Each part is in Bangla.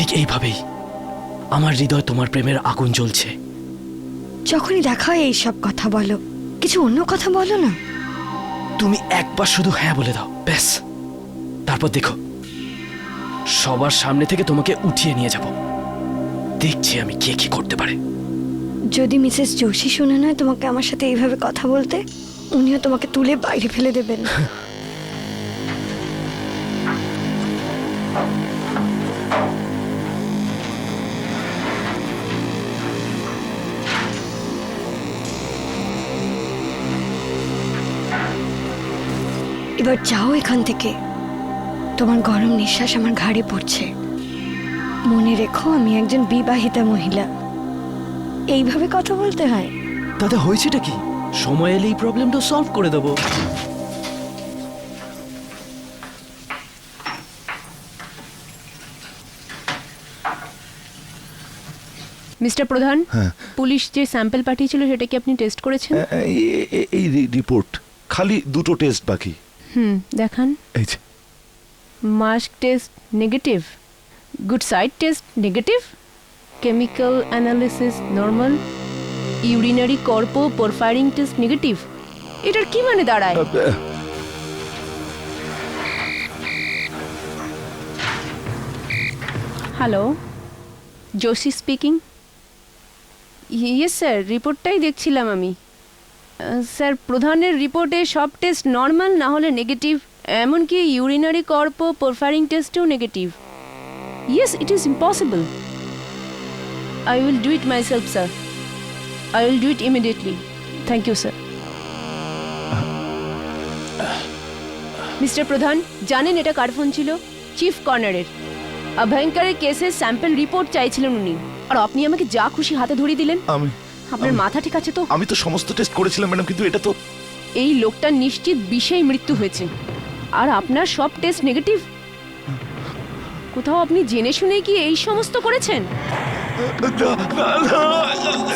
ঠিক এইভাবেই আমার হৃদয় তোমার প্রেমের আগুন জ্বলছে। যখনই দেখা হয় এইসব কথা বলো, কিছু অন্য কথা বলো না। তুমি একবার শুধু হ্যাঁ বলে দাও, ব্যাস। তারপর দেখো, সবার সামনে থেকে তোমাকে উঠিয়ে নিয়ে যাব। দেখছি আমি কে কি করতে পারে। যদি মিসেস যোশী শুনে নয় তোমাকে আমার সাথে এইভাবে কথা বলতে, উনিও তোমাকে তুলে বাইরে ফেলে দেবেন। এবার যাও এখান থেকে, তোমার গরম নিঃশ্বাস আমার ঘাড়ে পড়ছে। মনে রেখো আমি একজন বিবাহিতা মহিলা, এইভাবে কথা বলতে হয়। দাদা হয়েছেটা কি? সময় এলেই প্রবলেমটা সলভ করে দেবো। মিস্টার প্রধান, পুলিশ যে স্যাম্পল পাঠিয়েছিল সেটা কি আপনি টেস্ট করেছেন? এই রিপোর্ট খালি দুটো টেস্ট বাকি। দেখান। এই যে mask test negative, good side test negative, chemical analysis normal, urinary coproporphyrin test negative. এটার কি মানে দাঁড়ায়? Hello, Joshi speaking. Yes sir, রিপোর্টটাই দেখছিলাম আমি। স্যার, প্রধানের রিপোর্টে সব টেস্ট নর্মাল, না হলে নেগেটিভ, এমনকি ইউরিনারি কর্পো পোরফাইরিং টেস্টও negative. Yes, it is impossible. I will do it myself, sir. I will do it immediately. Thank you, sir. Mister প্রধান, জানেন এটা কার ফোন ছিল? চিফ কর্নারের। অভয়ঙ্করের কেসের স্যাম্পল রিপোর্ট চাইছিলেন উনি, আর আপনি আমাকে যা খুশি হাতে ধরিয়ে দিলেন। আপনার মাথা ঠিক আছে তো? আমি তো সমস্ত টেস্ট করেছিলাম ম্যাডাম, কিন্তু এটা তো... এই লোকটা নিশ্চিত বিষেই মৃত্যু হয়েছে, আর আপনার সব টেস্ট নেগেটিভ। কোথাও আপনি জেনে শুনে কি এই সমস্ত করেছেন?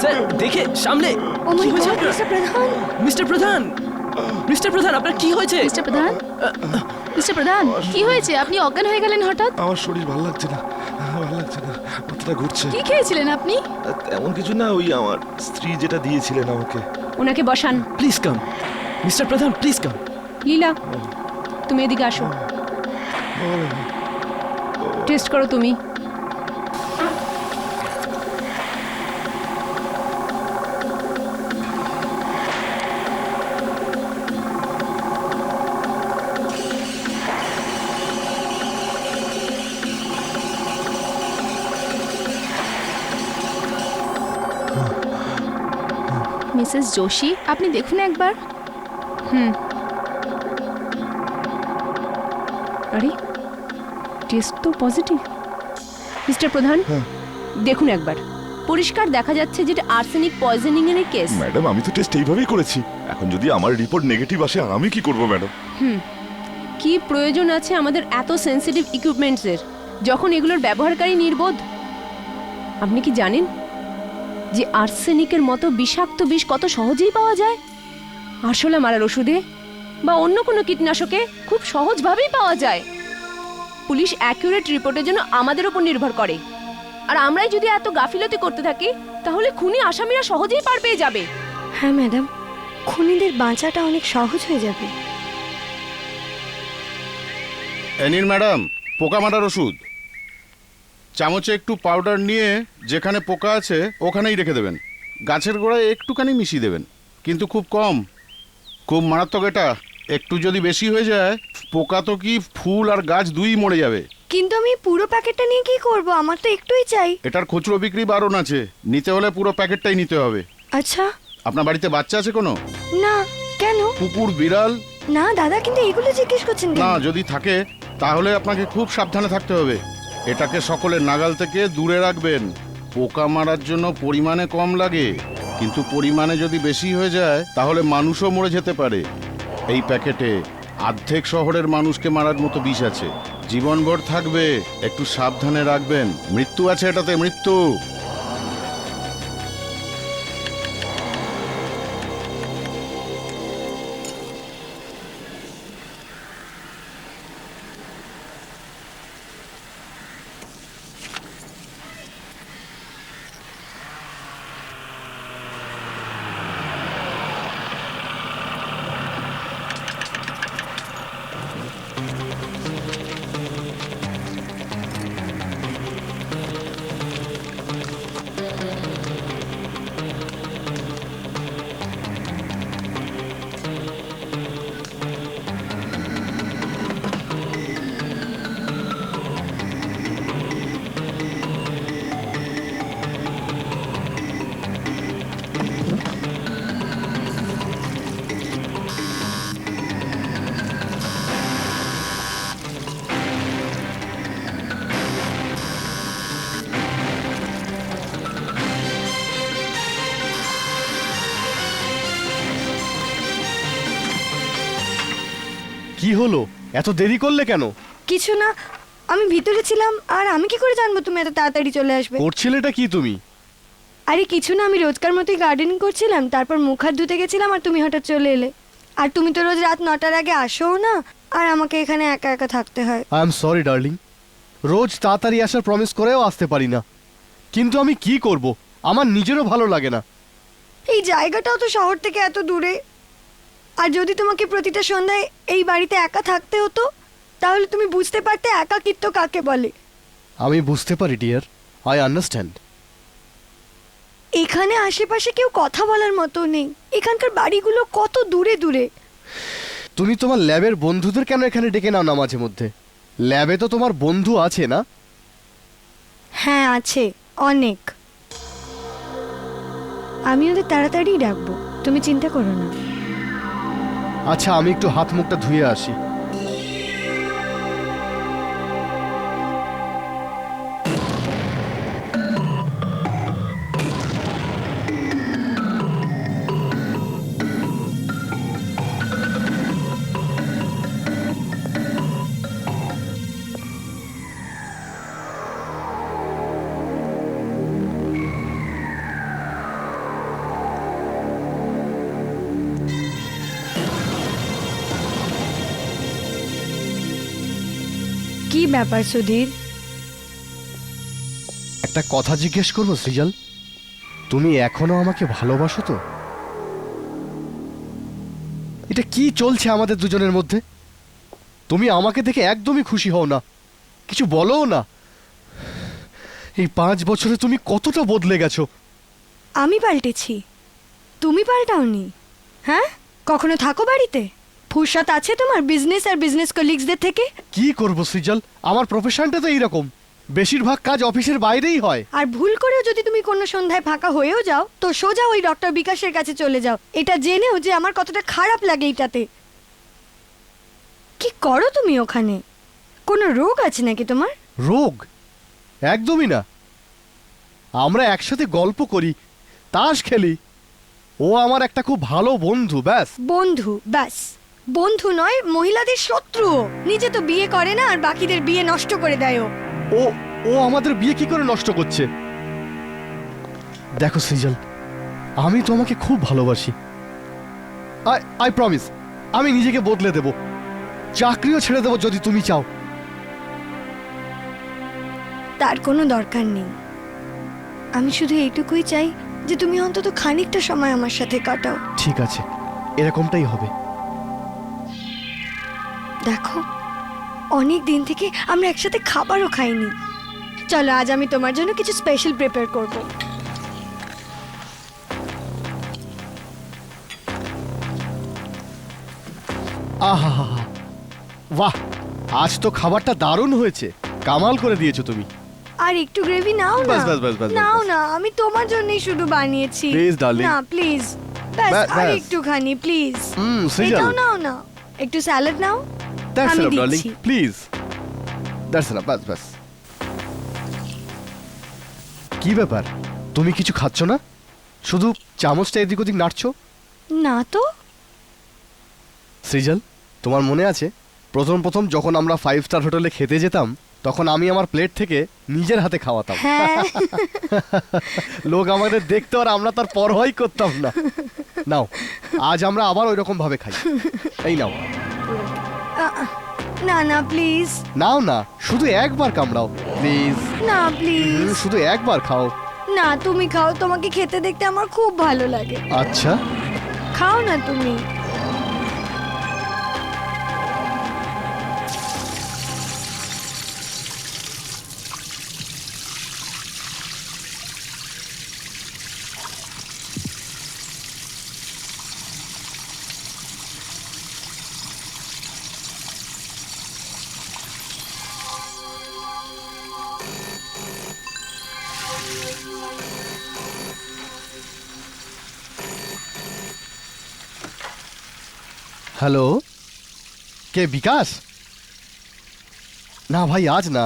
স্যার দেখে সামলে। ও মাই কি হয়েছে গড, আপনার? মিস্টার প্রধান! মিস্টার প্রধান, মিস্টার প্রধান, আপনার কি হয়েছে? মিস্টার প্রধান, মিস্টার প্রধান, কি হয়েছে? আপনি অজ্ঞান হয়ে গেলেন হঠাৎ। আমার শরীর ভালো লাগছে না, ভালো লাগছে না, মাথাটা ঘুরছে। কি খেয়েছিলেন আপনি? এমন কিছু না, ওই আমার স্ত্রী যেটা দিয়েছিলেন আমাকে। ওনাকে বসান। প্লিজ কাম, মিস্টার প্রধান, প্লিজ কাম। লীলা, তুমি এদিকে আসো। টেস্ট করো তুমি। মিসেস যোশী, আপনি দেখুন একবার। আরে, টেস্ট তো পজিটিভ। মিস্টার প্রধান, দেখুন একবার, পরিষ্কার দেখা যাচ্ছে যেটা আর্সেনিক পয়জনিং এর কেস। ম্যাডাম, আমি তো টেস্ট এইভাবেই করেছি। এখন যদি আমার রিপোর্ট নেগেটিভ আসে, আমি কি করব ম্যাডাম? কি প্রয়োজন আছে আমাদের এত সেন্সিটিভ ইকুইপমেন্টসের, যখন এগুলোর ব্যবহারকারী নির্বোধ? আপনি কি জানেন যে আর্সেনিকের মতো বিষাক্ত বিষ কত সহজেই পাওয়া যায়? আরশোলা মারার ওষুধে বা অন্য কোনো কীটনাশকে খুব সহজভাবেই পাওয়া যায়। পুলিশ অ্যাকুরেট রিপোর্টের জন্য আমাদের উপর নির্ভর করে, আর আমরাই যদি এত গাফিলতি করতে থাকি, তাহলে খুনি আসামিরা সহজেই পার পেয়ে যাবে। হ্যাঁ ম্যাডাম, খুনিদের বাঁচাটা অনেক সহজ হয়ে যাবে। নিন ম্যাডাম, পোকা মারার ওষুধ। চামচে একটু পাউডার নিয়ে যেখানে পোকা আছে ওখানেই রেখে দেবেন। গাছের গোড়ায় একটুখানি মিশিয়ে দেবেন, কিন্তু খুব কম। খুব মারাত্মক এটা, একটু যদি বেশি হয়ে যায়, পোকা তো কি ফুল আর গাছ দুই মরে যাবে। কিন্তু আমি পুরো প্যাকেটটা নিয়ে কি করব? আমার তো একটুই চাই। এটার খুচরো বিক্রি বারণ আছে, নিতে হলে পুরো প্যাকেটটাই নিতে হবে। আচ্ছা। আপনার বাড়িতে বাচ্চা আছে কোনো? না। কেন? কুকুর, বিড়াল? না দাদা, কিন্তু এগুলো জিজ্ঞেস করছেন কেন? না, যদি থাকে তাহলে আপনাকে খুব সাবধানে থাকতে হবে। এটাকে সকলের নাগাল থেকে দূরে রাখবেন। পোকা মারার জন্য পরিমাণে কম লাগে, কিন্তু পরিমাণে যদি বেশি হয়ে যায় তাহলে মানুষও মরে যেতে পারে। এই প্যাকেটে অর্ধেক শহরের মানুষকে মারার মতো বিষ আছে। জীবনভর থাকবে, একটু সাবধানে রাখবেন। মৃত্যু আছে এটাতে, মৃত্যু। কি হলো, এত দেরি করলে কেন? কিছু না, আমি ভিতরে ছিলাম আর আমি কি করে জানবো তুমি এত তাড়াতাড়ি চলে আসবে? করছিলেটা কি তুমি? আরে কিছু না, আমি রোজকার মতোই গার্ডেনিং করছিলাম, তারপর মুখ হাত ধুতে গেছিলাম আর তুমি হঠাৎ চলে এলে। আর তুমি তো রোজ রাত 9টার আগে আসোও না, আর আমাকে এখানে একা একা থাকতে হয়। আই এম সরি ডার্লিং, রোজ তাড়াতাড়ি আসার প্রমিস করেও আসতে পারি না, কিন্তু আমি কি করব, আমার নিজেরও ভালো লাগে না। এই জায়গাটাও তো শহর থেকে এত দূরে, আর যদি তোমাকে প্রতিটা সন্ধ্যায় এই বাড়িতে একা থাকতে হতো তাহলে তুমি বুঝতে পারতে একাকিত্ব কাকে বলে। আমি বুঝতে পারি ডিয়ার, আই আন্ডারস্ট্যান্ড। এখানে আশেপাশে কেউ কথা বলার মতো নেই, এখানকার বাড়িগুলো কত দূরে দূরে। তুমি তোমার ল্যাবের বন্ধুদের কেন এখানে ডেকে নাও না মাঝে মধ্যে? ল্যাবে তো তোমার বন্ধু আছে না? হ্যাঁ আছে, অনেক। আমি ওদের তাড়াতাড়ি ডাকবো, তুমি চিন্তা করো না। আচ্ছা, আমি একটু হাত মুখটা ধুয়ে আসি। কি ব্যাপার সুধীর? একটা কথা জিজ্ঞেস করবো সৃজাল, তুমি এখনো আমাকে ভালোবাসো তো? এটা কি চলছে আমাদের দুজনের মধ্যে? তুমি আমাকে দেখে একদমই খুশি হও না, কিছু বলো না। এই 5 বছরে তুমি কতটা বদলে গেছো। আমি পাল্টেছি, তুমি পাল্টাওনি। হ্যাঁ, কখনো থাকো বাড়িতে? ফুরসত আছে তোমার বিজনেস আর বিজনেস কলিগসদের থেকে? কি করবো সৃজাল, আমার প্রফেশনটা তো এইরকম, বেশিরভাগ কাজ অফিসের বাইরেই হয়। আর ভুল করেও যদি তুমি কোনো সন্ধ্যায় ফাঁকা হয়েও যাও তো সোজা ওই ডক্টর বিকাশের কাছে চলে যাও, এটা জেনেও যে আমার কতটা খারাপ লাগে এটাতে। কি করো তুমি ওখানে? কোনো রোগ আছে নাকি তোমার? রোগ? একদমই না, আমরা একসাথে গল্প করি, তাস খেলি, ও আমার একটা খুব ভালো বন্ধু, ব্যাস। বন্ধু? ব্যাস বন্ধু নয়, মহিলাদের শত্রু। নিজে তো বিয়ে করে না আর বাকিদের বিয়ে নষ্ট করে দেয় ও। ও ও আমাদের বিয়ে কি করে নষ্ট করছে? দেখো সৃজাল, আমি তোমাকে খুব ভালোবাসি। আই প্রমিস, আমি নিজেকে বদলে দেব, চাকরিও ছেড়ে দেবো যদি তুমি চাও। তার কোনো দরকার নেই, আমি শুধু এইটুকুই চাই যে তুমি অন্তত খানিকটা সময় আমার সাথে কাটাও। ঠিক আছে, এরকমটাই হবে। দেখো, অনেক দিন থেকে আমরা একসাথে খাবারও খাইনি। চলো আজ আমি তোমার জন্য কিছু স্পেশাল প্রিপেয়ার করব। আহা, বাহ, আজ তো খাবারটা দারুণ হয়েছে, কামাল করে দিয়েছো তুমি। আর একটু গ্রেভি নাও না। বাস, বাস, বাস, বাস, নাও বাস। না, আমি তোমার জন্যই শুধু বানিয়েছি। Please, darling. না প্লিজ, ব্যাস আর ব্যাস। একটুখানি প্লিজ। সৃজাল, এটাও নাও না, একটু স্যালাড নাও। দ্যাটস আমি এনাফ ডার্লিং, দিচ্ছি। প্লিজ, দ্যাটস এনাফ, বাস বাস। কি ব্যাপার, তুমি কিছু খাচ্ছ না? শুধু চামচটা এদিক ওদিক নাড়ছো। না তো। সৃজাল, তোমার মনে আছে প্রথম প্রথম যখন আমরা 5 স্টার হোটেলে খেতে যেতাম, তখন আমি আমার প্লেট থেকে নিজের হাতে খাওয়াতাম। হ্যাঁ লোক আমাদের দেখতো আর আমরা তার পরোয়াই করতাম না। নাও, আজ আমরা আবার ওই রকম ভাবে খাই। এই নাও। না না প্লিজ। নাও না, শুধু একবার কামড়াও প্লিজ। না প্লিজ। শুধু একবার খাও। না তুমি খাও, তোমাকে খেতে দেখতে আমার খুব ভালো লাগে। আচ্ছা, খাও না তুমি। হ্যালো, কে বিকাশ? না ভাই, আজ না।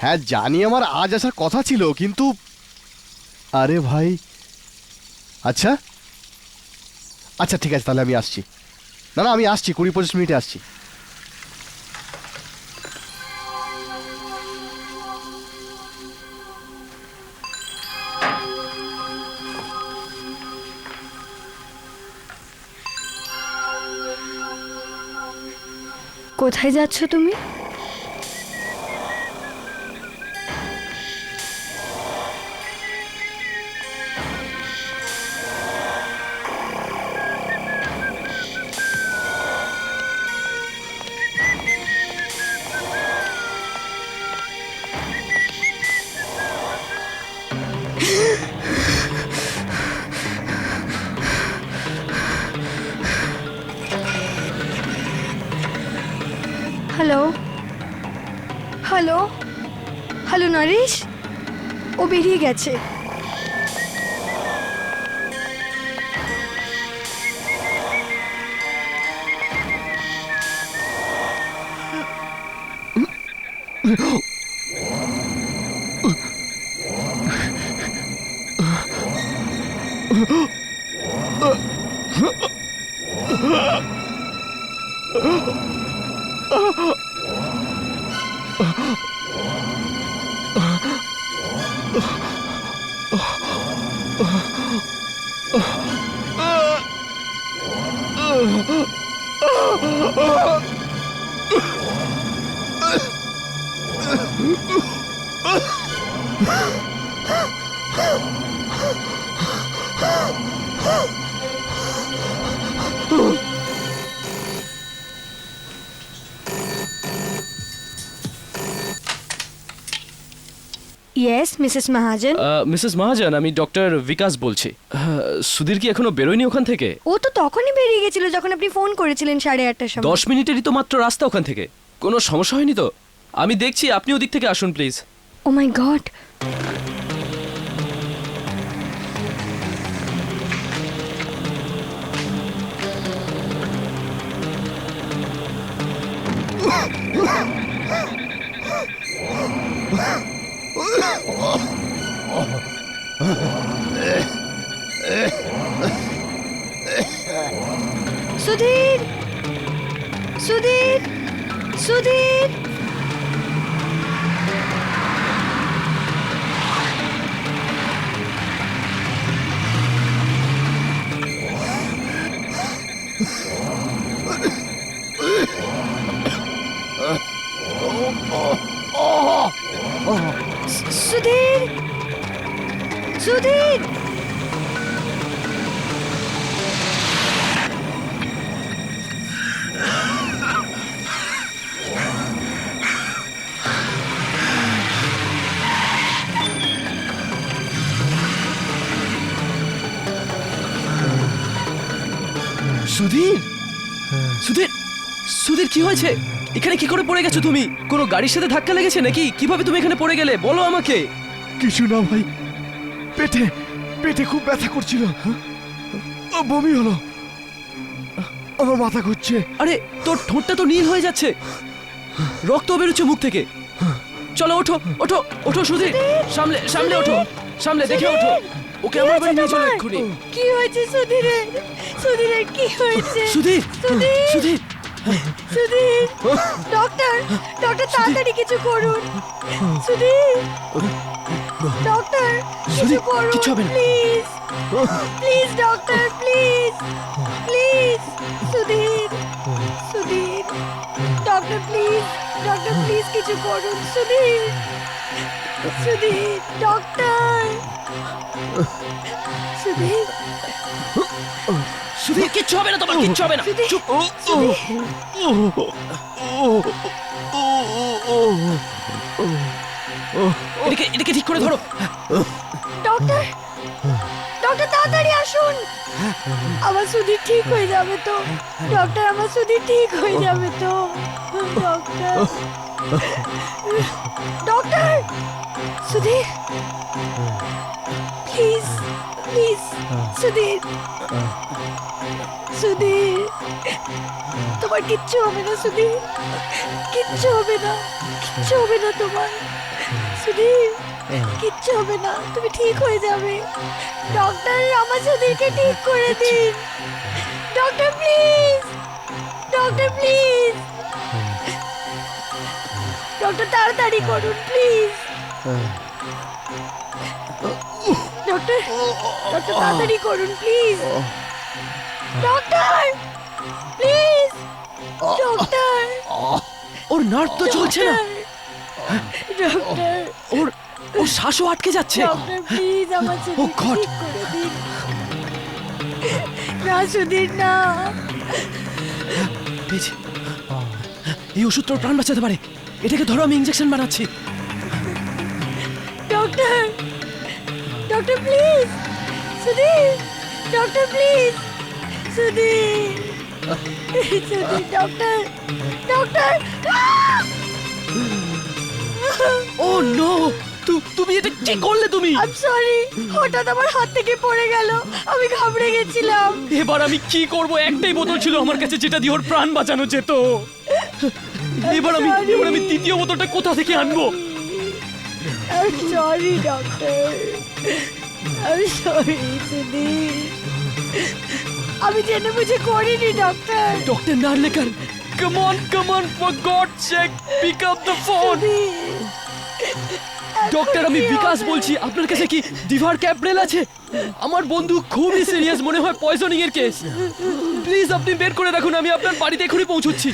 হ্যাঁ জানি, আমার আজ আসার কথা ছিল, কিন্তু আরে ভাই, আচ্ছা আচ্ছা ঠিক আছে, তাহলে আমি আসছি। না না, আমি আসছি, 20-25 মিনিটে আসছি। কোথায় যাচ্ছ তুমি? হ্যালো হ্যালো হ্যালো নরেশ, ও বেরিয়ে গেছে। ইয়েস মিসেস মহাজন। মিসেস মহাজন, আমি ডক্টর বিকাশ বলছি। সুধীর কি এখনো বেরোয়নি ওখান থেকে? ও তো তখনই বেরিয়ে গেছিল যখন আপনি ফোন করেছিলেন 8:30টার সময়। 10 মিনিটেরই তো মাত্র রাস্তা ওখান থেকে। কোনো সমস্যা হয়নি তো? আমি দেখছি, আপনি ওদিক থেকে আসুন please. Oh my god, Sudhir Sudhir Sudhir. Sudhir Sudhir. Sudhir, Sudhir, Sudhir কি হয়েছে? এখানে কি করে পড়ে গেছো তুমি? কোনো গাড়ির সাথে ধাক্কা লেগেছে নাকি? কিভাবে তুমি এখানে পড়ে গেলে বলো আমাকে। কিছু না ভাই, পেটে পেটে খুব ব্যথা করছিল, বমি হলো, আমার মাথা ঘুরছে। আরে তোর ঠোঁটটা তো নীল হয়ে যাচ্ছে, রক্ত বেরোচ্ছে মুখ থেকে। চলো ওঠো ওঠো ওঠো সুধীর, সামলে সামলে ওঠো, সামলে দেখে ওঠো। ওকে আমার বাড়ি নিয়ে চলো এক্ষুনি। কি হয়েছে সুধীরের? সুধীরের কি হয়েছে? সুধীর, সুধীর, সুধীর, ডক্টর ডক্টর তাড়াতাড়ি কিছু করুন। সুধীর, ডক্টর কিছু সুধীর, করুন কিচ্ছু হবে না। Please please doctor, please please. Sudhir Sudhir, doctor please কিছু করুন। সুধীর সুধীর, ডক্টর সুধীর। সুধীর, কিচ্ছু হবে না তোমার, কিচ্ছু হবে না। সুধীর, চুপ। সুধীর। এটাকে ঠিক করে ধরো। ডক্টর ডক্টর তাড়াতাড়ি আসুন। আমার সুধীর ঠিক হয়ে যাবে তো? ডক্টর, আমার সুধীর ঠিক হয়ে যাবে তো? Doctor doctor, Sudhir please please. Sudhir Sudhir, তোমার কিচ্ছু হবে না সুধীর, কিচ্ছু হবে না, কিচ্ছু হবে না তোমার। সুধীর কিচ্ছু হবে না, তুমি ঠিক হয়ে যাবে। ডক্টর, আমার সুধীরকে ঠিক করে দিন। Doctor please doctor please, doctor তাড়াতাড়ি করুন প্লিজ। ডক্টর, ডক্টর তাড়াতাড়ি করুন please. Doctor please, doctor, or nerve তো চলছে না, ডক্টর, ওর ওর শ্বাসও আটকে যাচ্ছে। ডক্টর প্লিজ আমার ও ছেলেকে God! ঠিক করে দিন। না সুধীর না। পেয়েছি। এই ওষুধ তোর প্রাণ বাঁচাতে পারে, এটাকে ধরো আমি ইঞ্জেকশন বানাচ্ছি। Doctor, doctor please, Sudhir, doctor please, Sudhir, Sudhir, doctor, doctor. Oh no, তুমি এটা কি করলে তুমি? আই এম সরি, হঠাৎ আমার হাত থেকে পড়ে গেল, আমি ঘাবড়ে গেছিলাম। এবার আমি কি করব? একটাই বোতল ছিল আমার কাছে যেটা দিয়ে ওর প্রাণ বাঁচানো যেত। এবার আমি তৃতীয় বোতলটা কোথা থেকে আনবো? I am sorry doctor, I am sorry Sudhir, আমি জেনে বুঝে করিনি doctor. Doctor Narlekar, come on for God sake, pick up the phone. Doctor, আমি বিকাশ বলছি। আপনার কাছে কি ডিভার ক্যাপ্রেল আছে? আমার বন্ধু খুবই সিরিয়াস, মনে হয় পয়জনিং এর কেস। প্লিজ আপনি বের করে রাখুন, আমি আপনার বাড়িতে এখনই পৌঁছচ্ছি।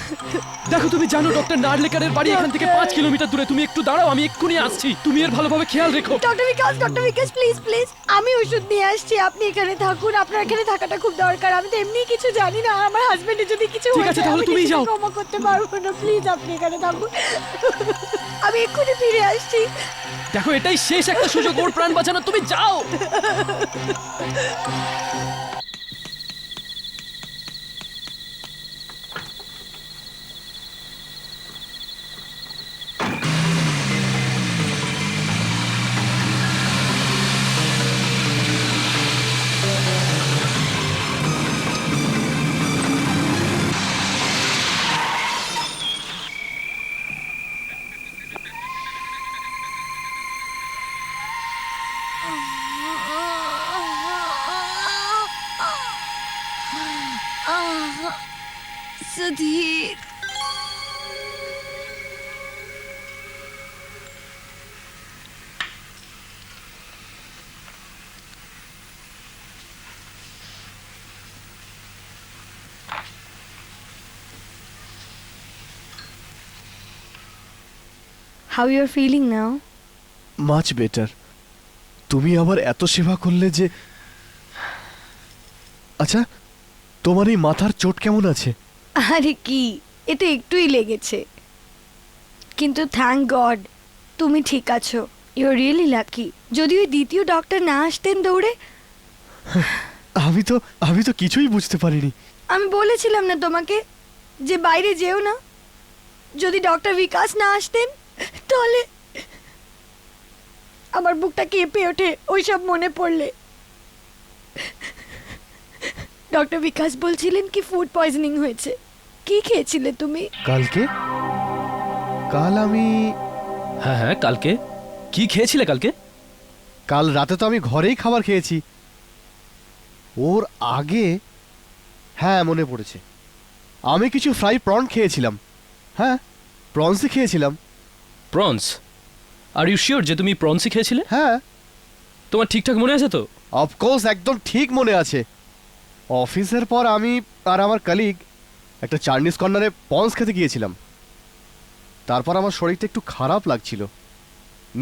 দেখো, তুমি জানো ডক্টর নার্লেকারের বাড়ি এখান থেকে 5 কিলোমিটার দূরে। তুমি একটু দাঁড়াও, আমি এক্ষুনি আসছি। তুমি এর ভালোভাবে খেয়াল রেখো। ডক্টর বিকাশ প্লিজ প্লিজ, আমি ওষুধ নিয়ে আসছি, আপনি এখানে থাকুন। আপনার এখানে থাকাটা খুব দরকার। আমি তো এমনি কিছু জানি না, আমার হাজবেন্ডের যদি কিছু ঠিক হয়ে আছে, যায়, তাহলে আমি তুমিই কিছুতে যাও। ক্ষমা করতে পারবো না। প্লিজ আপনি এখানে থাকুন, আমি এক্ষুনি ফিরে আসছি। দেখো, এটাই শেষ একটা সুযোগ ওর প্রাণ বাঁচানো, তুমি যাও। Sudhir, how you are feeling now? Much better. তুমি আবার এত সেবা করলে যে। আচ্ছা, তোমার এই মাথার চোট কেমন আছে? আরে কি, এটা একটুই লেগেছে, কিন্তু থ্যাংক গড তুমি ঠিক আছো। You are really lucky. যদি ওই দ্বিতীয় ডক্টর না আসতেন দৌড়ে। আমি তো কিছুই বুঝতে পারিনি। আমি বলেছিলাম না তোমাকে যে বাইরে যেও না। যদি ডক্টর বিকাশ না আসতেন তাহলে। আমার বুকটা কেঁপে ওঠে ওইসব মনে পড়লে। ডক্টর বিকাশ বলছিলেন কি ফুড পয়জনিং হয়েছে। কি খেয়েছিলে তুমি? কাল আমি। হ্যাঁ, কালকে কি খেয়েছিলে? কাল রাতে তো আমি ঘরেই খাবার খেয়েছি। ওর আগে, হ্যাঁ মনে পড়েছে, আমি কিছু ফ্রাই প্রন খেয়েছিলাম। হ্যাঁ, প্রনসই খেয়েছিলাম। প্রনস? আর ইউ শিওর যে তুমি প্রনসই খেয়েছিলে? হ্যাঁ, তোমার ঠিকঠাক মনে আছে তো? অফকোর্স, একদম ঠিক মনে আছে। অফিসের পর আমি আর আমার কলিগ একটা চাইনিজ কর্নারে প্রনস খেতে গিয়েছিলাম। তারপর আমার শরীরটা একটু খারাপ লাগছিল।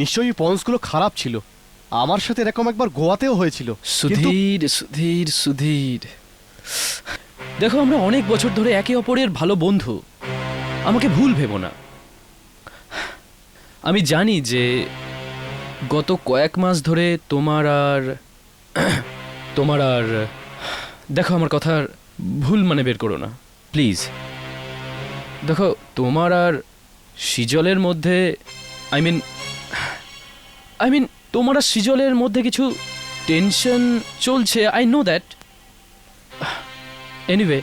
নিশ্চয়ই প্রনসগুলো খারাপ ছিল। আমার সাথে এরকম একবার গোয়াতেও হয়েছিল। সুধীর, দেখো, আমরা অনেক বছর ধরে একে অপরের ভালো বন্ধু। আমাকে ভুল ভেবো না। আমি জানি যে গত কয়েক মাস ধরে তোমার আর দেখো, আমার কথার ভুল মানে বের করো না প্লিজ। দেখো, তোমার আর সিজলের মধ্যে আই মিন তোমার আর সিজলের মধ্যে কিছু টেনশন চলছে। I know that. Anyway,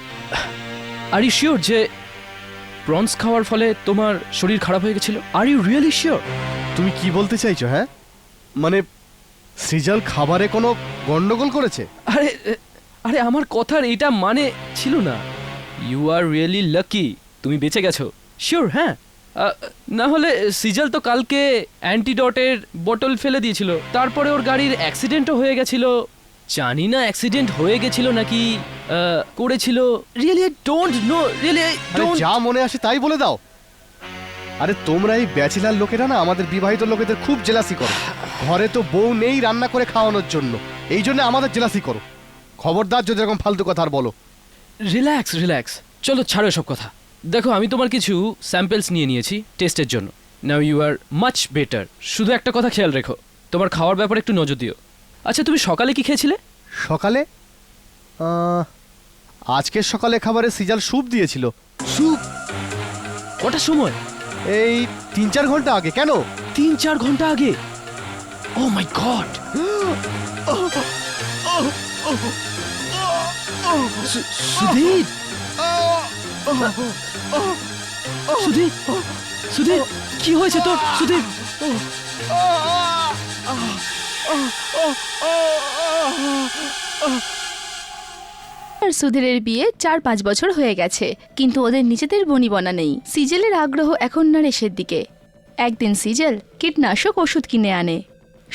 are you sure যে প্রনস খাওয়ার ফলে তোমার শরীর খারাপ হয়ে গেছিল? Are you really sure? তুমি কি বলতে চাইছো? হ্যাঁ, মানে সিজল খাবারে কোনো গন্ডগোল করেছে? আরে আমার কথার এটা মানে ছিল না। ইউ আর রিয়েলি লাকি তুমি বেঁচে গেছো। শিওর, হ্যাঁ। না হলে সিজাল তো কালকে অ্যান্টিডটের বোতল ফেলে দিয়েছিল, তারপরে ওর গাড়ির অ্যাক্সিডেন্টও হয়ে গেছিল। জানি না অ্যাক্সিডেন্ট হয়ে গেছিল নাকি করেছিল। Really I don't know, really I আরে ডোন্ট। যা মনে আসে তাই বলে দাও। আরে তোমরা এই ব্যাচেলার লোকেরা না আমাদের বিবাহিত লোকেদের খুব জেলাসি করো। ঘরে তো বউ নেই রান্না করে খাওয়ানোর জন্য, এই জন্য আমাদের জেলাসি করো। খবরদার যদি এরকম ফালতু কথা আর বলো। রিল্যাক্স রিল্যাক্স, চলো ছাড়ো এসব কথা। দেখো আমি তোমার কিছু স্যাম্পলস নিয়ে নিয়েছি টেস্টের জন্য। Now you are much better. শুধু একটা কথা খেয়াল রেখো, তোমার খাওয়ার ব্যাপারে একটু নজর দিও। আচ্ছা তুমি সকালে কি খেয়েছিলে? সকালে আজকের সকালে খাবারে সিজাল স্যুপ দিয়েছিল। স্যুপ? কটার সময়? এই 3-4 ঘন্টা আগে। কেন? 3-4 ঘন্টা আগে? ও মাই গড! সুধীর! সুধীর! সুধীর! কি হয়েছে তোর সুধীর? আর সুধীরের বিয়ে 4-5 বছর হয়ে গেছে, কিন্তু ওদের নিজেদের বনিবনা নেই। সিজেলের আগ্রহ এখন নরেশের দিকে। একদিন সিজেল কীটনাশক ওষুধ কিনে আনে।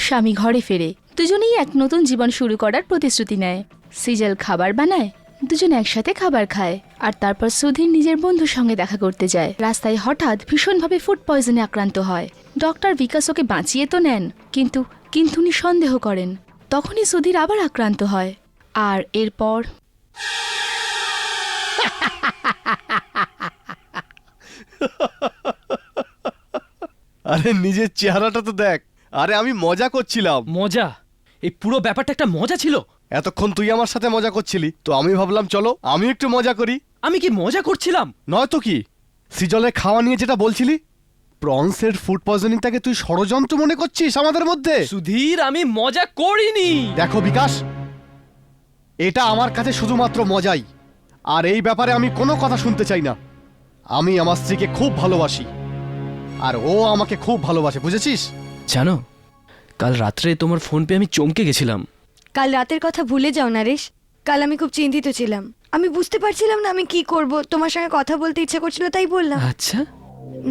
স্বামী ঘরে ফেরে, দুজনেই এক নতুন জীবন শুরু করার প্রতিশ্রুতি নেয়। সিজেল খাবার বানায়, দুজন একসাথে খাবার খায়, আর তারপর সুধীর নিজের বন্ধুর সঙ্গে দেখা করতে যায়। রাস্তায় হঠাৎ ভীষণভাবে ফুড পয়জনে আক্রান্ত হয়। ডক্টর বিকাশ ওকে বাঁচিয়ে তো নেন, কিন্তু উনি সন্দেহ করেন। তখনই সুধীর আবার আক্রান্ত হয়, আর এরপর আরে নিজের চেহারাটা তো দেখ। আরে আমি মজা করছিলাম। মজা? এই পুরো ব্যাপারটা একটা মজা ছিল? এতক্ষণ তুই আমার সাথে মজা করছিলি, তো আমি ভাবলাম চলো আমি একটু মজা করি। আমি কি মজা করছিলাম? নয়তো কি। সিজলের খাওয়া নিয়ে যেটা বলছিলি, প্রন্সের ফুড পয়জনিংটাকে তুই ষড়যন্ত্র মনে করছিস আমাদের মধ্যে? সুধীর আমি মজা করিনি। দেখো বিকাশ, এটা আমার কাছে শুধুমাত্র মজাই, আর এই ব্যাপারে আমি কোনো কথা শুনতে চাই না। আমি আমার স্ত্রীকে খুব ভালোবাসি, আর ও আমাকে খুব ভালোবাসে, বুঝেছিস? জানো, কাল রাত্রে তোমার ফোন পেয়ে আমি চমকে গেছিলাম। কাল রাতের কথা ভুলে যাও নরেশ। কাল আমি খুব চিন্তিত ছিলাম, আমি বুঝতে পারছিলাম না আমি কি করব। তোমার সঙ্গে কথা বলতে ইচ্ছে করছিল তাই বললাম। আচ্ছা।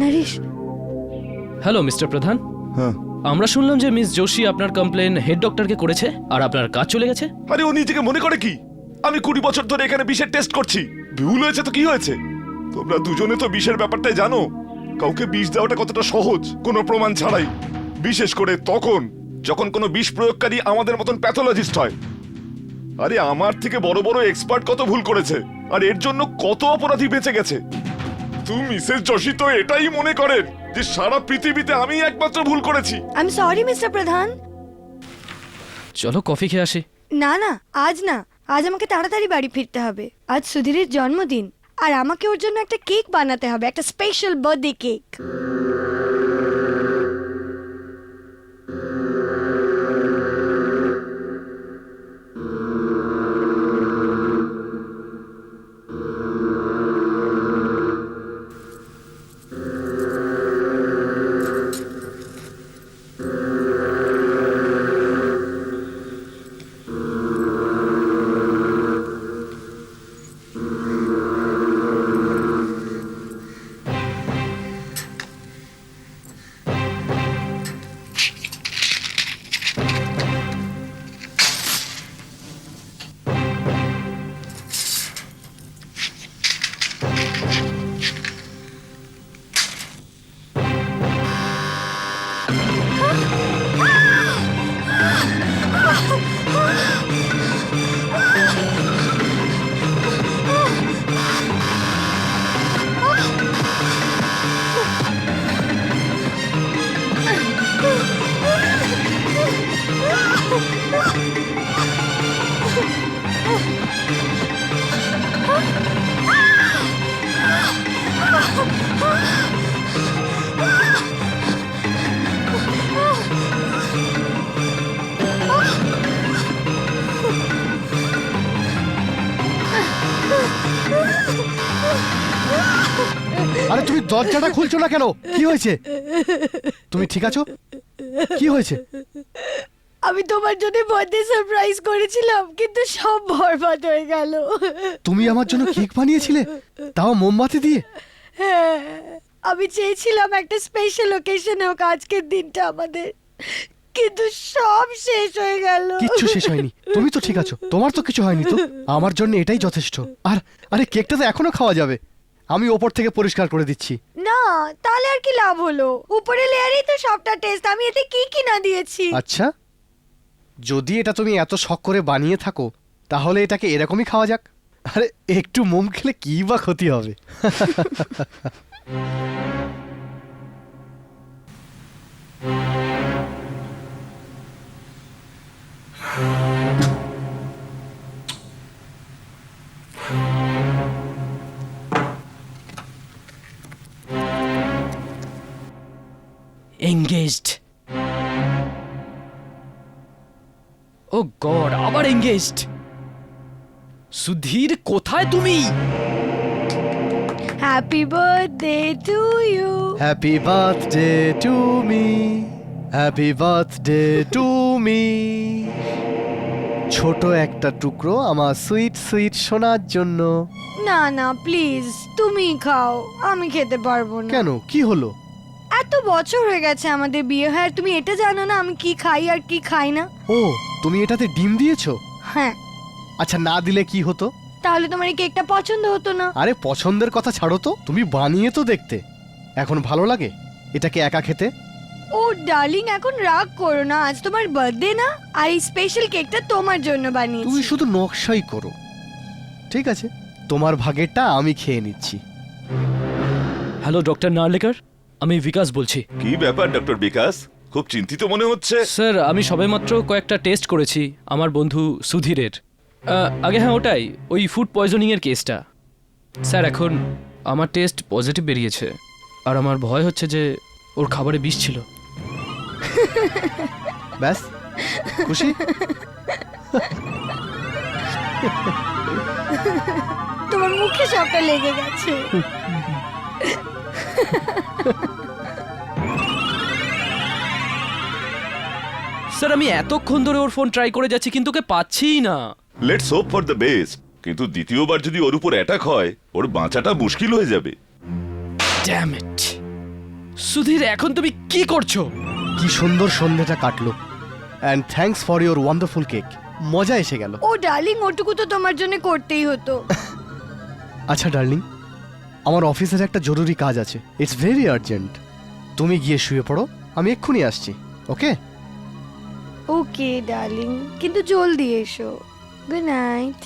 নরেশ, হ্যালো মিস্টার প্রধান। হ্যাঁ, আমরা শুনলাম যে মিস যোশী আপনার কমপ্লেন হেড ডক্টরকে করেছে, আর আপনার কাজ চলে গেছে। আরে ও নিজেকে মনে করে কি? আমি 20 বছর ধরে এখানে বিষের টেস্ট করছি। ভুল হয়েছে তো কি হয়েছে? তোমরা দুজনে তো বিষের ব্যাপারটাই জানো। কাউকে বিষ দেওয়াটা কতটা সহজ কোনো প্রমাণ ছাড়াই, বিশেষ করে তখন যখন কোনো বিষ প্রয়োগকারী আমাদের মতন প্যাথোলজিস্ট হয়। আরে আমার থেকে বড় বড় এক্সপার্ট কত ভুল করেছে, আর এর জন্য কত অপরাধী বেঁচে গেছে। তুমি মিসেস যোশী তো এটাই মনে করেন যে সারা পৃথিবীতে আমি একমাত্র ভুল করেছি। আই এম সরি মিস্টার প্রধান। চলো কফি খেয়ে আসি। না না, আজ না, আজ আমাকে তাড়াতাড়ি বাড়ি ফিরতে হবে। আজ সুধীরের জন্মদিন, আর আমাকে ওর জন্য একটা কেক বানাতে হবে, একটা স্পেশাল বার্থডে কেক। আরে তুমি দরজাটা খুলছো না কেন? কি হয়েছে? তুমি ঠিক আছো? কি হয়েছে? আমি তোমার জন্য বার্থডে সারপ্রাইজ করেছিলাম কিন্তু সব বরবাদ হয়ে গেল। তুমি আমার জন্য কেক বানিয়েছিলে, তাও মোমবাতি দিয়ে? হ্যাঁ, আমি চেয়েছিলাম একটা স্পেশাল ওকেশনে হোক আজকের দিনটা আমাদের, কিন্তু সব শেষ হয়ে গেল। কিচ্ছু শেষ হয়নি, তুমি তো ঠিক আছো, তোমার তো কিছু হয়নি তো, আমার জন্য এটাই যথেষ্ট। আর আরে কেকটা তো এখনো খাওয়া যাবে, আমি ওপর থেকে পরিষ্কার করে দিচ্ছি। না, তাহলে আর কি লাভ হলো? উপরে লেয়ারেই তো সবটা টেস্ট, আমি এতে কি কি না দিয়েছি। আচ্ছা, যদি এটা তুমি এত শখ করে বানিয়ে থাকো তাহলে এটাকে এরকমই খাওয়া যাক। আরে একটু মোম খেলে কি বা ক্ষতি হবে? এঙ্গেজড। ও গড, আবার এঙ্গেজড। সুধীর, কোথায় তুমি? Happy birthday to you. Happy birthday to me, happy birthday to me. ছোট একটা টুকরো আমার সুইট সুইট সোনার জন্য। না না প্লিজ, তুমি খাও, আমি খেতে পারবো না। কেন, কি হলো? এত বছর হয়ে গেছে আমাদের বিয়ে হয়, আর তুমি এটা জানো না আমি কি খাই আর কি খাই না? ও, তুমি এটাতে ডিম দিয়েছো? হ্যাঁ। আচ্ছা, না দিলে কি হতো? তাহলে তোমার এই কেকটা পছন্দ হতো না। আরে পছন্দের কথা ছাড়ো তো, তুমি বানিয়ে তো দেখতে, এখন ভালো লাগে এটাকে একা খেতে? ও ডার্লিং, এখন রাগ করো না, আজ তোমার বার্থডে না, আর এই স্পেশাল কেকটা তোমার জন্য তুমি বানিয়েছি। শুধু নকশাই করো। ঠিক আছে, তোমার ভাগেরটা আমি খেয়ে নিচ্ছি। হ্যালো ডক্টর নার্লেকার, আমি বিকাশ বলছি। কি ব্যাপার ডক্টর বিকাশ, খুব চিন্তিত মনে হচ্ছে। স্যার, আমি সবেমাত্র কয়েকটা টেস্ট করেছি আমার বন্ধু সুধীরের। আগে হ্যাঁ, ওটাই, ওই ফুড পয়জনিংয়ের কেসটা। স্যার, এখন আমার টেস্ট পজিটিভ বেরিয়েছে, আর আমার ভয় হচ্ছে যে ওর খাবারে বিষ ছিল। ব্যাস, খুশি? তোমার মুখে সবটা লেগে গেছে। স্যার, আমি এতক্ষণ ধরে ওর ফোন ট্রাই করে যাচ্ছি কিন্তু ওকে পাচ্ছিই না। Let's hope for the best, কিন্তু দ্বিতীয়বার যদি ওর উপর অ্যাটাক হয় ওর বাঁচাটা মুশকিল হয়ে যাবে। Damn it! সুধীর, এখন তুমি কি করছো? কি সুন্দর সন্ধ্যেটা কাটলো, and thanks for your wonderful cake. মজা এসে গেল। ও ডার্লিং, ওটুকু তো তোমার জন্য করতেই হতো। আচ্ছা ডার্লিং, আমার অফিসের একটা জরুরি কাজ আছে, ইটস ভেরি আর্জেন্ট। তুমি গিয়ে শুয়ে পড়ো, আমি এক্ষুনি আসছি। ওকে? ওকে ডার্লিং, কিন্তু জলদি এসো। Good night.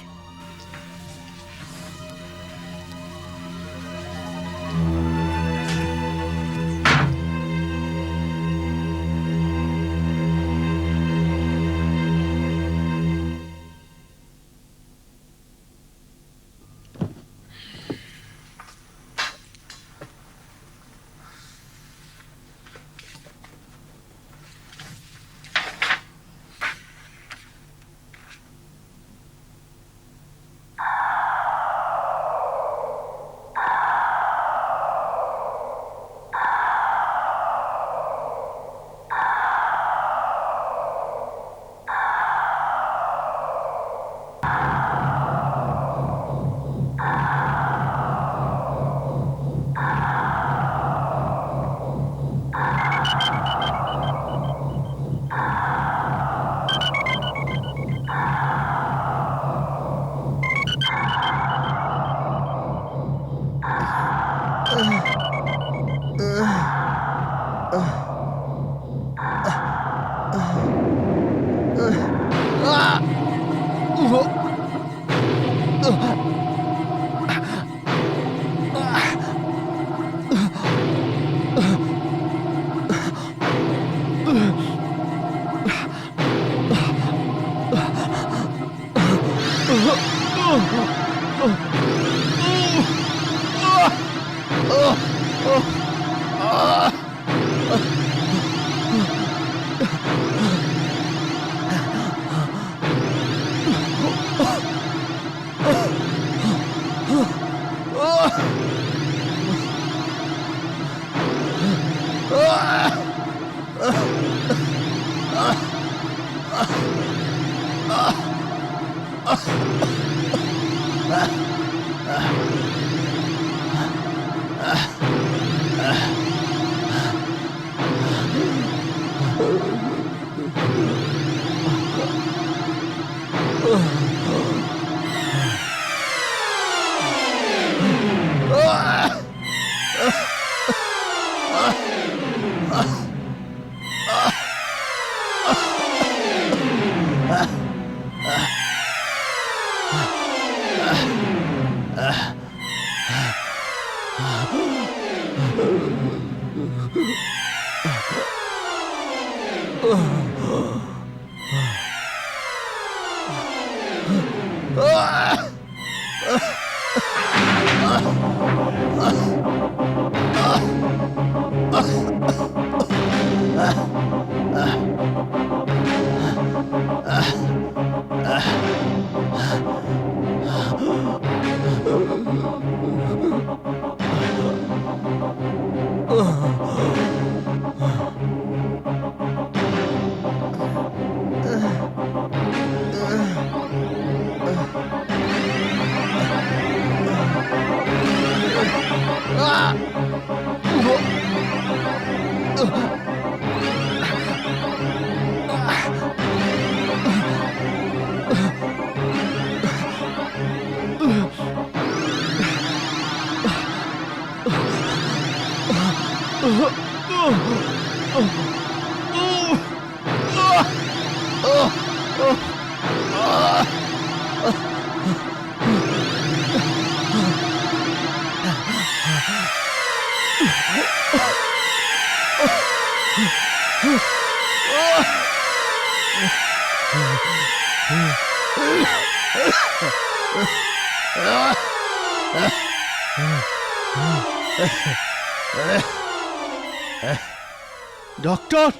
Doctor,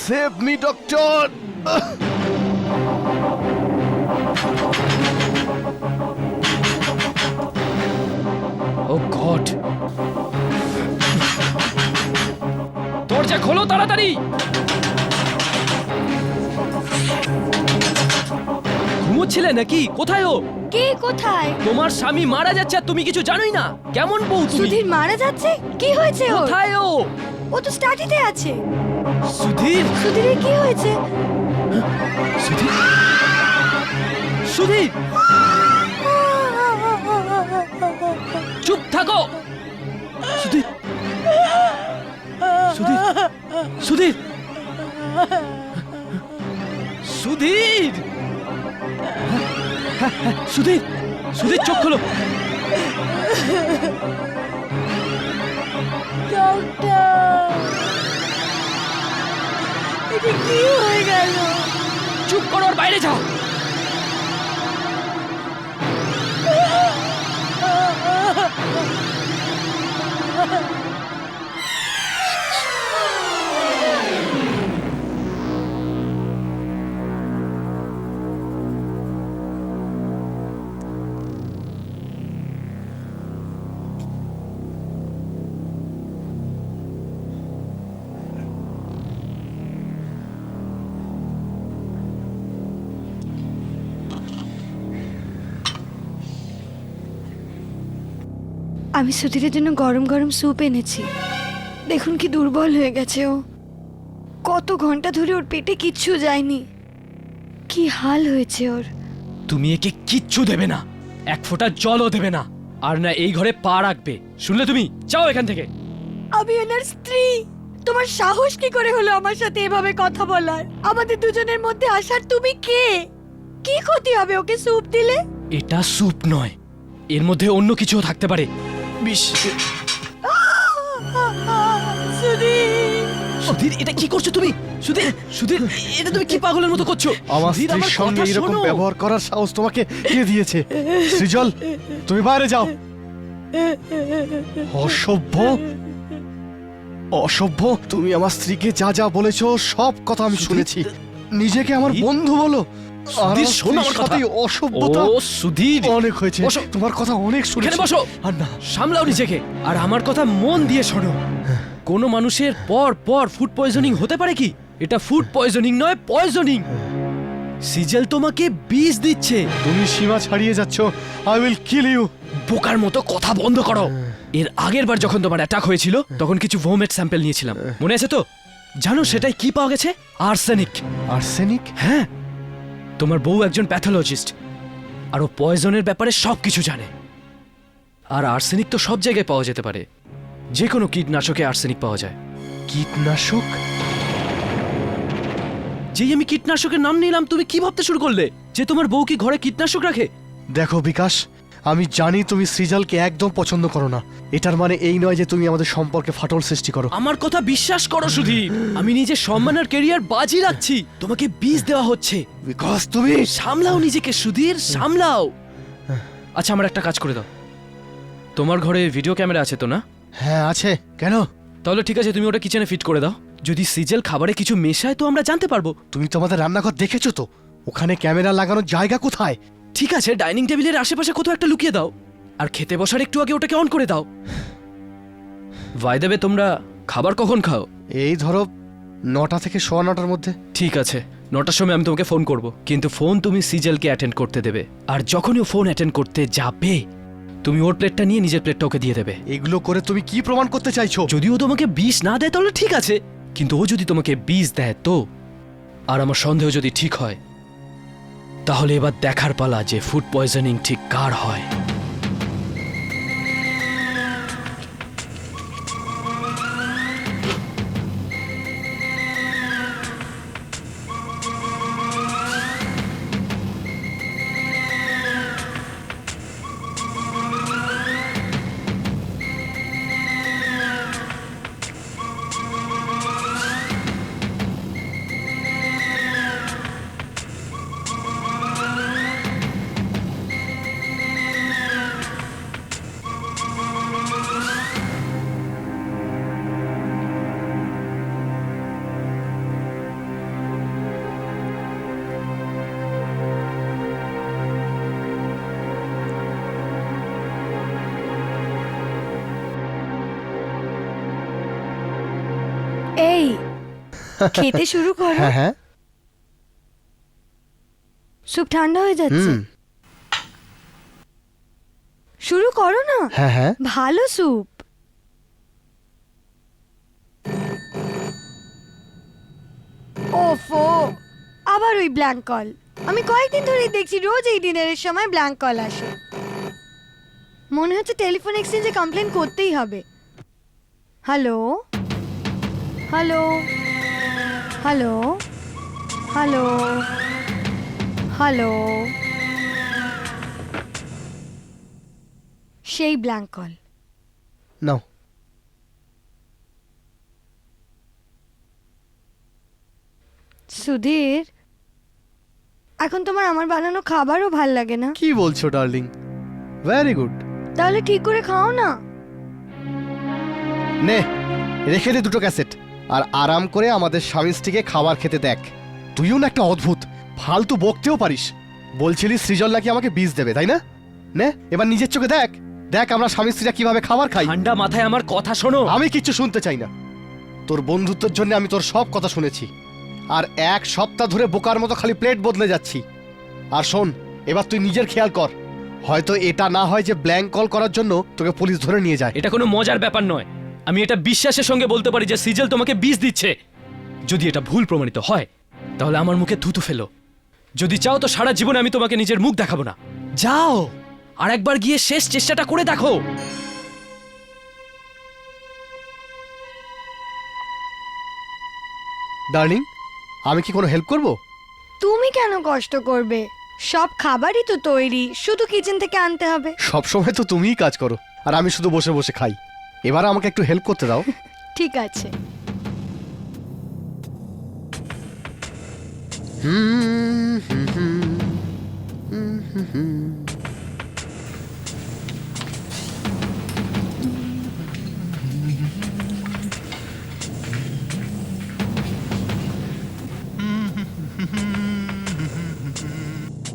save me doctor. Oh God, দরজা খোলো তাড়াতাড়ি। ঘুমোচ্ছিলে নাকি? কোথায় ও? কে কোথায়? তোমার স্বামী মারা যাচ্ছে আর তুমি কিছু জানোই না? কেমন বউ তুমি? সুধীর মারা যাচ্ছে? কি হয়েছে ওর? কোথায় ও? ও তো স্টাডিতে আছে। সুধীর? সুধীরের কি হয়েছে? সুধীর? সুধীর, চুপ থাকো। সুধীর, সুধীর, সুধীর, সুধীর, সুধীর, সুধীর, চোখ খোলো। এটা কি হয়ে গেল? চুপ করো আর বাইরে যাও। আমি সুধীরের জন্য গরম গরম স্যুপ এনেছি। দেখুন কি দুর্বল হয়ে গেছে ও। কত ঘন্টা ধরে ওর পেটে কিচ্ছু যায়নি। কি হাল হয়েছে ওর। তুমি একে কিচ্ছু দেবে না, এক ফোঁটা জলও দেবে না, আর না এই ঘরে পা রাখবে, শুনলে? তুমি যাও এখান থেকে। আমি ওনার স্ত্রী। তোমার সাহস কি করে হলো আমার সাথে এভাবে কথা বলার? আমাদের দুজনের মধ্যে আসার তুমি কে? কি ক্ষতি হবে ওকে স্যুপ দিলে? এটা স্যুপ নয়, এর মধ্যে অন্য কিছুও থাকতে পারে। সুধীর, এটা কি করছো তুমি? সুধীর, সুধীর, এটা তুমি কি পাগলের মতো করছো? আমার সুধীর, স্ত্রীর সঙ্গে কথা এরকম শোনো। ব্যবহার করার সাহস তোমাকে কে দিয়েছে? সৃজল, তুমি বাইরে যাও। অসভ্য, অসভ্য। তুমি আমার স্ত্রীকে যা যা বলেছো সব কথা আমি শুনেছি। নিজেকে আমার বন্ধু বলো, আর সুধীর, আমার শোনো স্ত্রীর আমার কথা। সাথে অসভ্যতা। ও সুধীর, অনেক হয়েছে, বসো। তোমার কথা অনেক এখানে শুনেছি। বসো। আর না, সামলাও নিজেকে, আর আমার কথা মন দিয়ে শোনো। কোনো মানুষের পর পর ফুড পয়জনিং হতে পারে কি? এটা ফুড পয়জনিং নয়, পয়জনিং। সিজেল তোমাকে বিষ দিচ্ছে। তুমি সীমা ছাড়িয়ে যাচ্ছ। I will kill you. বোকার মতো কথা বন্ধ করো। এর আগের বার যখন তোমার অ্যাটাক হয়েছিল তখন কিছু ভোমেট স্যাম্পল নিয়েছিলাম, মনে আছে তো? জানো সেটাই কি পাওয়া গেছে? আর্সেনিক। আর্সেনিক? হ্যাঁ, তোমার বউ একজন প্যাথোলজিস্ট আর ও পয়জনের ব্যাপারে সবকিছু জানে। আর আর্সেনিক তো সব জায়গায় পাওয়া যেতে পারে, যে কোনো কীটনাশকে আর্সেনিক পাওয়া যায়। কীটনাশক? যেই আমি কীটনাশকের নাম নিলাম তুমি কি ভাবতে শুরু করলে যে তোমার বউ কি ঘরে কীটনাশক রাখে? দেখো বিকাশ, আমি জানি তুমি সৃজালকে একদম পছন্দ করো না। এটার মানে এই নয় যে তুমি আমাদের সম্পর্কে ফাটল সৃষ্টি করো। আমার কথা বিশ্বাস করো সুধীর, আমি নিজের সম্মান আর কেরিয়ার বাজি রাখছি। তোমাকে বিষ দেওয়া হচ্ছে। বিকাশ তুমি সামলাও নিজেকে সুধীর, সামলাও। আচ্ছা আমার একটা কাজ করে দাও, তোমার ঘরে ভিডিও ক্যামেরা আছে তো না? হ্যাঁ আছে। কেন? তাহলে ঠিক আছে, তুমি ওটা কিচেনে ফিট করে দাও। যদি সিজেল খাবারে কিছু মেশায় তো আমরা জানতে পারবো। তুমি তো আমাদের রান্নাঘর দেখেছো তো, ওখানে ক্যামেরা লাগানোর জায়গা কোথায়? ঠিক আছে, ডাইনিং টেবিলের আশেপাশে কোথাও একটা লুকিয়ে দাও, আর খেতে বসার একটু আগে ওটাকে অন করে দাও। ভাই দেবে, তোমরা খাবার কখন খাও? এই ধরো 9টা থেকে 9:15টার মধ্যে। ঠিক আছে, 9টার সময় আমি তোমাকে ফোন করব, কিন্তু ফোন তুমি সিজেলকে অ্যাটেন্ড করতে দেবে। আর যখনই ও ফোন অ্যাটেন্ড করতে যাবে তুমি ওর প্লেটটা নিয়ে নিজের প্লেটটা ওকে দিয়ে দেবে। এগুলো করে তুমি কি প্রমাণ করতে চাইছো? যদি ও তোমাকে বিষ না দেয় তাহলে ঠিক আছে, কিন্তু ও যদি তোমাকে বিষ দেয় তো, আর আমার সন্দেহ যদি ঠিক হয়, তাহলে এবার দেখার পালা যে ফুড পয়জনিং ঠিক কার হয়। এই খেতে শুরু করো। হ্যাঁ হ্যাঁ। স্যুপ ঠান্ডা হয়ে যাচ্ছে। শুরু করো না। হ্যাঁ হ্যাঁ। ভালো স্যুপ। ওফো, আবার ওই ব্ল্যাঙ্ক কল। আমি কয়েকদিন ধরেই দেখছি রোজ এই ডিনারের সময় ব্ল্যাঙ্ক কল আসে। মনে হচ্ছে টেলিফোন এক্সচেঞ্জে কমপ্লেন করতেই হবে। Hello hello hello hello hello, সেই ব্ল্যাঙ্ক কল। নাও। সুধীর, এখন তোমার আমার বানানো খাবারও ভাল লাগে না? কি বলছো ডার্লিং? Very good. তাহলে ঠিক করে খাও না। নে রেখে দে দুটো ক্যাসেট, আর আরাম করে আমাদের স্বামী স্ত্রীকে খাবার খেতে দেখ। তুইও না একটা অদ্ভুত, ফালতু বকতেও পারিস। বলছিলি সৃজল নাকি আমাকে বীজ দেবে, তাই না? নে এবার নিজের চোখে দেখ, দেখ আমরা স্বামী স্ত্রীরা কিভাবে খাবার খাই। ঠান্ডা মাথায় আমার কথা শোনো। আমি কিচ্ছু শুনতে চাই না। তোর বন্ধুত্বের জন্য আমি তোর সব কথা শুনেছি, আর 1 সপ্তাহ ধরে বোকার মতো খালি প্লেট বদলে যাচ্ছি। আর শোন, এবার তুই নিজের খেয়াল কর, হয়তো এটা না হয় যে ব্ল্যাঙ্ক কল করার জন্য তোকে পুলিশ ধরে নিয়ে যায়। এটা কোনো মজার ব্যাপার নয়। আমি এটা বিশ্বাসের সঙ্গে বলতে পারি যে সিজেল তোমাকে বিষ দিচ্ছে। যদি এটা ভুল প্রমাণিত হয় তাহলে আমার মুখে থুতু ফেলো। যদি চাও তো সারা জীবনে আমি তোমাকে নিজের মুখ দেখাবো না। যাও, আর একবার গিয়ে শেষ চেষ্টাটা করে দেখো। ডার্লিং, আমি কি কোনো হেল্প করব? তুমি কেন কষ্ট করবে? সব খাবারই তো তৈরি, শুধু কিচেন থেকে আনতে হবে। সব সময় তো তুমিই কাজ করো, আর আমি শুধু বসে বসে খাই। এবার আমাকে একটু হেল্প করতে দাও। ঠিক আছে।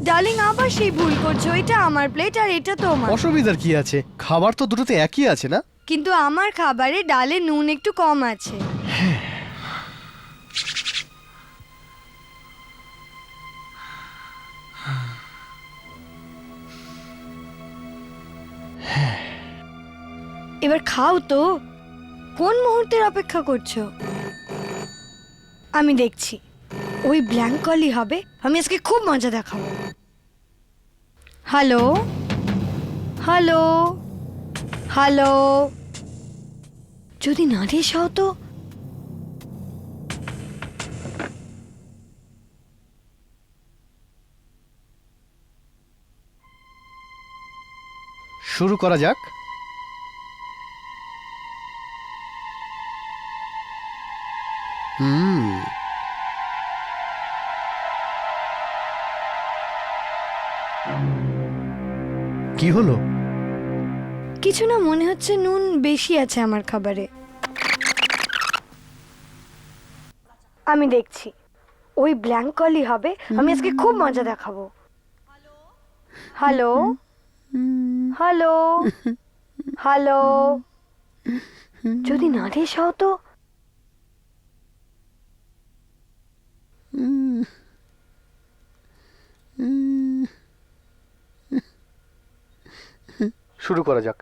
ডার্লিং, আবার সেই ভুল করছো। এটা আমার প্লেট আর এটা তোমার। অসুবিধার কি আছে? খাবার তো দুটোতে একই আছে না? কিন্তু আমার খাবারে ডালে নুন একটু কম আছে। এবার খাও তো, কোন মুহূর্তের অপেক্ষা করছো? আমি দেখছি ওই ব্ল্যাঙ্ক কলই হবে, আমি আজকে খুব মজা দেখাবো। হ্যালো হ্যালো হ্যালো, যদি না রেস হও তো। শুরু করা যাক। কি হলো? কিছু না, মনে হচ্ছে নুন বেশি আছে আমার খাবারে। আমি দেখছি ওই ব্ল্যাঙ্ক কলই হবে, আমি আজকে খুব মজা দেখাবো। হ্যালো হ্যালো হ্যালো, যদি না রেস হও তো। শুরু করা যাক।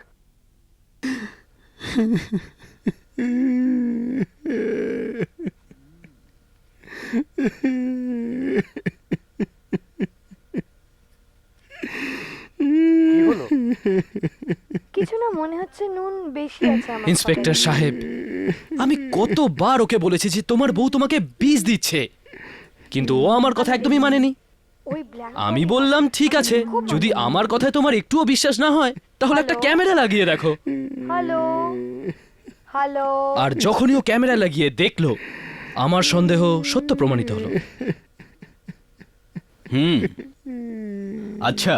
কি হলো? কিছু না, মনে হচ্ছে নুন বেশি আছে আমার ইন্সপেক্টর খাবারে। সাহেব, আমি কতবার ওকে বলেছি যে তোমার বউ তোমাকে বিষ দিচ্ছে, কিন্তু ও আমার কথা একদমই মানেনি। ওই ব্ল্যাঙ্ক আমি বললাম ঠিক আছে, যদি আমার কথায় তোমার একটুও বিশ্বাস না হয় তাহলে একটা ক্যামেরা লাগিয়ে রাখো। হ্যালো হ্যালো, আর যখনই ও ক্যামেরা লাগিয়ে দেখলো, আমার সন্দেহ সত্য প্রমাণিত হলো। আচ্ছা,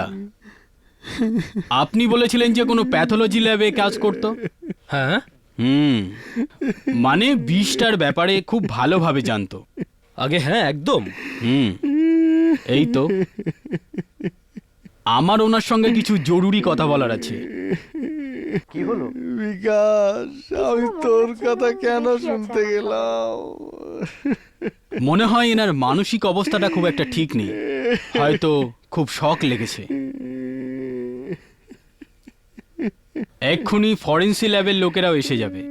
আপনি বলেছিলেন যে কোনো প্যাথোলজি ল্যাবে কাজ করত। হ্যাঁ, মানে বিষটার ব্যাপারে খুব ভালোভাবে জানতো। আগে হ্যাঁ একদম। এই তো, আমার ওনার সঙ্গে কিছু জরুরি কথা বলার আছে। কি হলো? বিকাশ, আমি তোর কথা কেন শুনতে গেলাম? মনে হয় এনার মানসিক অবস্থাটা খুব একটা ঠিক নেই, হয়তো খুব শক লেগেছে। এক্ষুনি ফরেন্সি ল্যাবের লোকেরাও এসে যাবে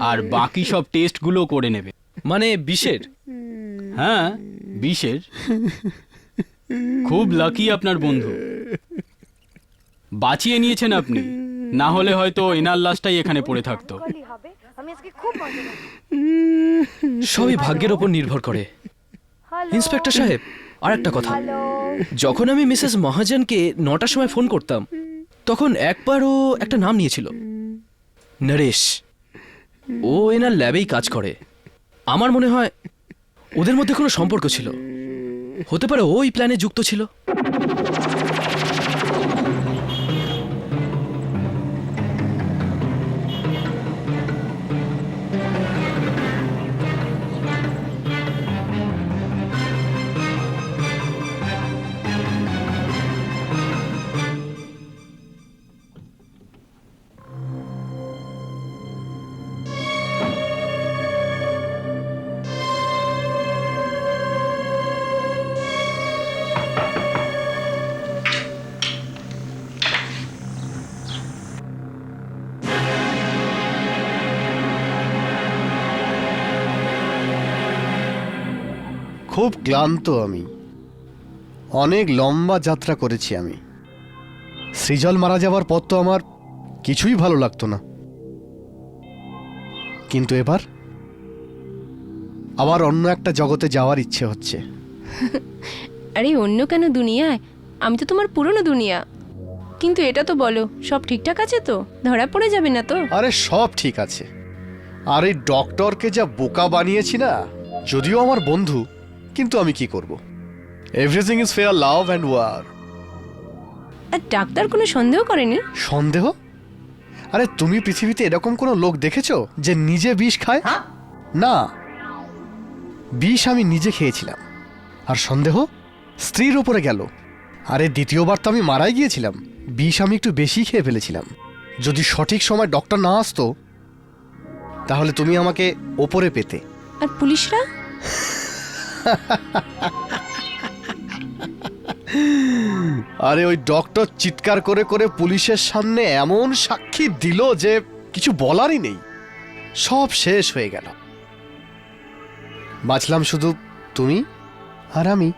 আর বাকি সব টেস্টগুলো করে নেবে। মানে বিষের? হ্যাঁ, বিষের। খুব লাকি আপনার বন্ধু, বাঁচিয়ে নিয়েছেন আপনি, না হলে হয়তো এনার লাশটাই এখানে পড়ে থাকতো। কলই হবে, আমি আজকে খুব মজা দেখাবো। সবই ভাগ্যের ওপর নির্ভর করে। হ্যালো ইন্সপেক্টর সাহেব, আর একটা কথা, হ্যালো, যখন আমি মিসেস মহাজনকে 9টার সময় ফোন করতাম, তখন একবারও একটা নাম নিয়েছিল, নরেশ। ও এনার ল্যাবেই কাজ করে। আমার মনে হয় ওদের মধ্যে কোনো সম্পর্ক ছিল, হতে পারে ওই প্ল্যানে যুক্ত ছিল। খুব ক্লান্ত আমি, অনেক লম্বা যাত্রা করেছি আমি। সৃজল মারা যাওয়ার পর তো আমার কিছুই ভালো লাগতো না, কিন্তু এবার আবার অন্য একটা জগতে যাওয়ার ইচ্ছে হচ্ছে। আরে অন্য কেন দুনিয়ায়, আমি তো তোমার পুরনো দুনিয়া। কিন্তু এটা তো বলো, সব ঠিকঠাক আছে তো? ধরা পড়ে যাবে না তো? আরে সব ঠিক আছে। আর এই ডক্টরকে যা বোকা বানিয়েছি না, যদিও আমার বন্ধু, কিন্তু আমি কি করব? Everything is fair love and war. আর ডাক্তার কোনো সন্দেহ করেনি? সন্দেহ? আরে তুমি পৃথিবীতে এরকম কোনো লোক দেখেছো যে নিজে বিষ খায়? না, বিষ আমি নিজে খেয়েছিলাম। আর সন্দেহ স্ত্রীর ওপরে গেল। আরে দ্বিতীয়বার তো আমি মারাই গিয়েছিলাম, বিষ আমি একটু বেশি খেয়ে ফেলেছিলাম। যদি সঠিক সময় ডক্টর না আসতো তাহলে তুমি আমাকে ওপরে পেতে। আর পুলিশরা? আরে ওই ডক্টর চিৎকার করে করে পুলিশের সামনে এমন সাক্ষী দিল যে কিছু বলারই নেই, সব শেষ হয়ে গেল। বাঁচলাম শুধু তুমি আর আমি।